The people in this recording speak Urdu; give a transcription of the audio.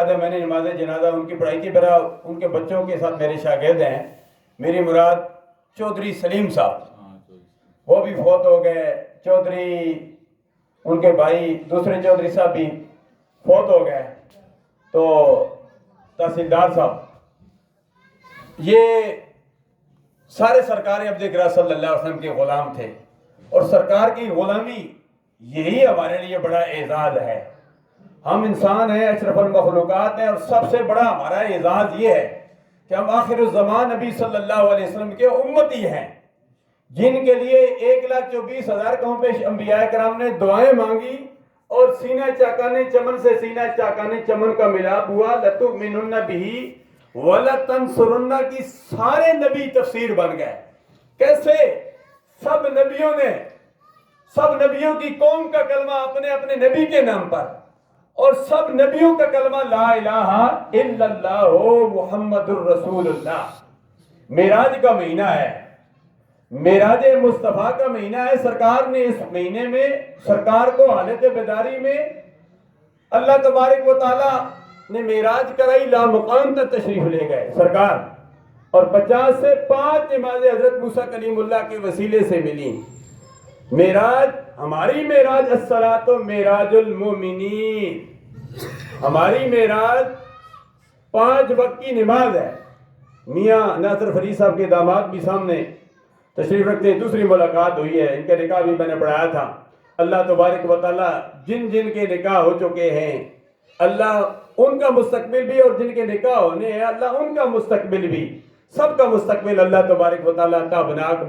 صاحب میں نے نماز جنازہ ان کی پڑھائی تھی، میرا ان کے بچوں کے ساتھ میرے شاگرد ہیں، میری مراد چودھری سلیم صاحب، وہ بھی فوت ہو گئے، چودھری ان کے بھائی دوسرے چودھری صاحب بھی فوت ہو گئے، تو تحصیلدار صاحب، یہ سارے سرکار عبد اکرم صلی اللہ علیہ وسلم کے غلام تھے، اور سرکار کی غلامی یہی ہمارے لیے بڑا اعزاز ہے۔ ہم انسان ہیں، اشرف المخلوقات ہیں، اور سب سے بڑا ہمارا اعزاز یہ ہے کہ ہم آخر الزمان نبی صلی اللہ علیہ وسلم کے امتی ہیں، جن کے لیے 1,24,000 قوم پیش انبیاء کرام نے دعائیں مانگی، اور سینہ چاکانے چمن سے سینہ چاکانے چمن کا ملاب ہوا، لَتُؤْمِنُنَّ بِهِ وَلَتَنْصُرُنَّ کی سارے نبی تفسیر بن گئے۔ کیسے؟ سب نبیوں کی قوم کا کلمہ اپنے اپنے نبی کے نام پر، اور سب نبیوں کا کلمہ لا الہ الا اللہ محمد الرسول اللہ۔ معراج کا مہینہ ہے، معراج مصطفیٰ کا مہینہ ہے۔ سرکار نے اس مہینے میں سرکار کو حالت بیداری میں اللہ تبارک و تعالی نے معراج کرائی، لامقام تک تشریف لے گئے سرکار، اور 50 سے 5 نمازیں حضرت موسیٰ کلیم اللہ کے وسیلے سے ملی۔ معراج، ہماری معراج الصلاۃ معراج المؤمنین، ہماری معراج 5 وقت کی نماز ہے۔ میاں ناصر فرید صاحب کے داماد بھی سامنے تشریف رکھتے ہیں، دوسری ملاقات ہوئی ہے، ان کے نکاح بھی میں نے پڑھایا تھا۔ اللہ تبارک و تعالی جن جن کے نکاح ہو چکے ہیں، اللہ ان کا مستقبل بھی، اور جن کے نکاح ہونے ہیں اللہ ان کا مستقبل بھی، سب کا مستقبل اللہ تبارک و تعالی کا بنا